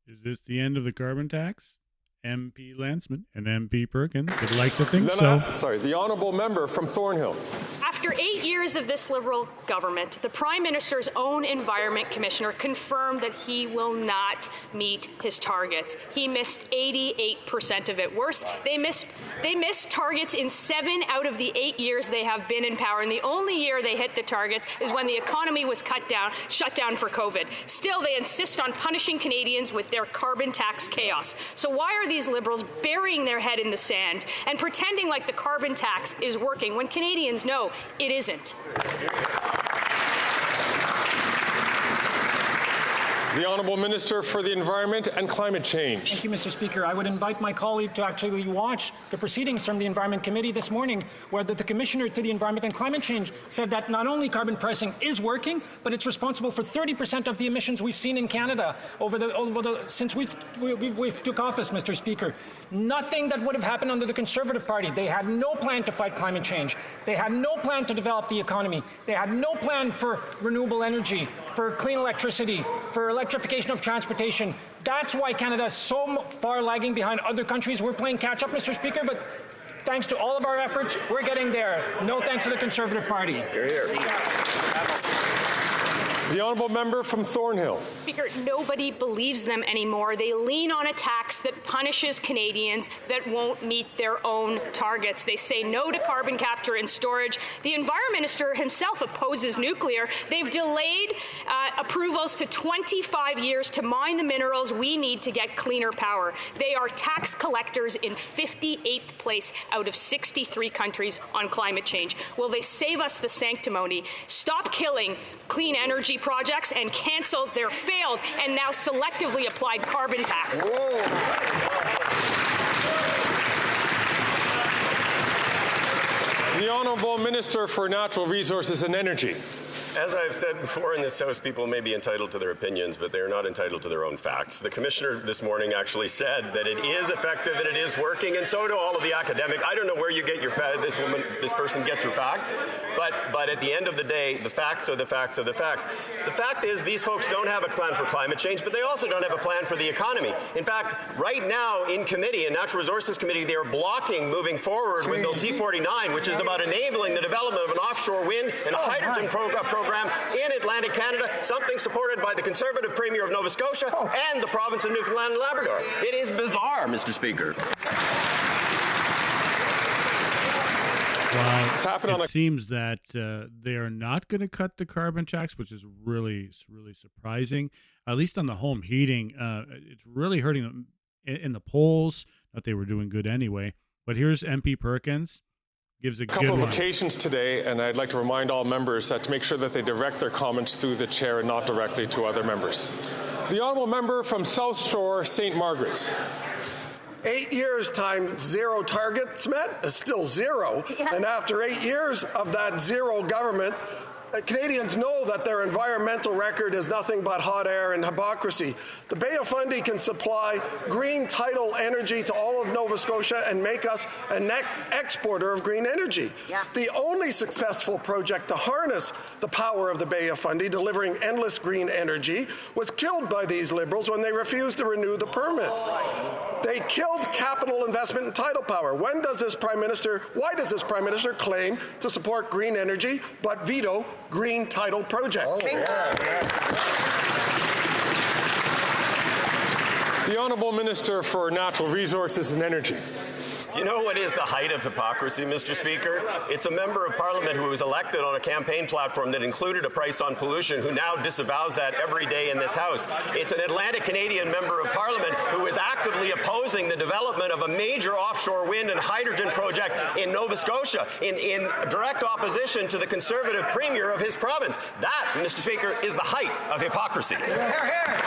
Is this the end of the carbon tax? MP Lantsman and MP Perkins would like to think so. Sorry, the honourable member from Thornhill. After 8 years of this Liberal government, the Prime Minister's own Environment Commissioner confirmed that he will not meet his targets. He missed 88% of it. Worse, they missed targets in 7 out of the 8 years they have been in power, and the only year they hit the targets is when the economy was shut down for COVID. Still, they insist on punishing Canadians with their carbon tax chaos. So why are these Liberals burying their head in the sand and pretending like the carbon tax is working when Canadians know it isn't? The Honourable Minister for the Environment and Climate Change. Thank you, Mr. Speaker. I would invite my colleague to actually watch the proceedings from the Environment Committee this morning, where the Commissioner to the Environment and Climate Change said that not only carbon pricing is working, but it's responsible for 30% of the emissions we've seen in Canada since we've took office, Mr. Speaker. Nothing that would have happened under the Conservative Party. They had no plan to fight climate change. They had no plan to develop the economy. They had no plan for renewable energy, for clean electricity, for electrification of transportation. That's why Canada is so far lagging behind other countries. We're playing catch-up, Mr. Speaker, but thanks to all of our efforts, we're getting there. No thanks to the Conservative Party. Hear, hear. The honourable member from Thornhill. Speaker, nobody believes them anymore. They lean on a tax that punishes Canadians that won't meet their own targets. They say no to carbon capture and storage. The Environment Minister himself opposes nuclear. They've delayed approvals to 25 years to mine the minerals we need to get cleaner power. They are tax collectors in 58th place out of 63 countries on climate change. Will they save us the sanctimony, stop killing clean energy projects, and cancel their failed and now selectively applied carbon tax? The Honourable Minister for Natural Resources and Energy. As I've said before in this House, people may be entitled to their opinions, but they are not entitled to their own facts. The Commissioner this morning actually said that it is effective and it is working, and so do all of the academic. I don't know where you get your this person gets her facts, but at the end of the day, the facts are the facts are the facts. The fact is these folks don't have a plan for climate change, but they also don't have a plan for the economy. In fact, right now in committee, in Natural Resources Committee, they are blocking moving forward with Bill C-49, which is about enabling the development of an offshore wind and a hydrogen program in Atlantic Canada, something supported by the Conservative Premier of Nova Scotia and the province of Newfoundland and Labrador. It is bizarre, Mr. Speaker. Well, it seems that they are not going to cut the carbon tax, which is really surprising. At least on the home heating, it's really hurting them in the polls. Not they were doing good anyway. But here's MP Perkins. Gives a couple of occasions today, and I'd like to remind all members that to make sure that they direct their comments through the chair and not directly to other members. The honourable member from South Shore, St. Margaret's. 8 years times 0 targets met is still 0. Yeah. And after 8 years of that 0 government, Canadians know that their environmental record is nothing but hot air and hypocrisy. The Bay of Fundy can supply green tidal energy to all of Nova Scotia and make us a net exporter of green energy. Yeah. The only successful project to harness the power of the Bay of Fundy, delivering endless green energy, was killed by these Liberals when they refused to renew the permit. They killed capital investment in tidal power. Why does this Prime Minister claim to support green energy but veto green tidal projects? The Honourable Minister for Natural Resources and Energy. You know what is the height of hypocrisy, Mr. Speaker? It's a member of Parliament who was elected on a campaign platform that included a price on pollution who now disavows that every day in this House. It's an Atlantic Canadian member of Parliament who is actively opposing the development of a major offshore wind and hydrogen project in Nova Scotia in direct opposition to the Conservative Premier of his province. That, Mr. Speaker, is the height of hypocrisy. Hear, hear.